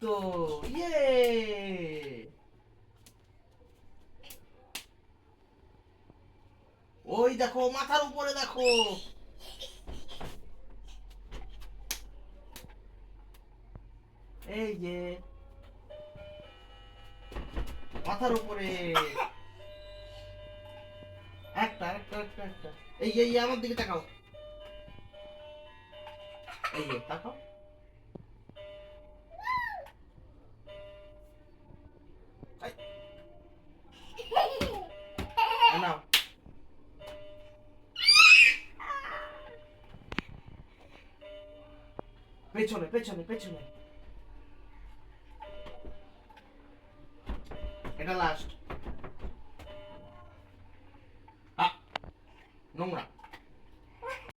তো ইয়ে ওই দেখো মাথার উপরে দেখো এই যে মাথার উপরে একটা একটা একটা একটা এই আমার দিকে তাকাও এই যে তাকাও নাও পেছনে পেছনে পেছনে এটা লাস্ট নোংরা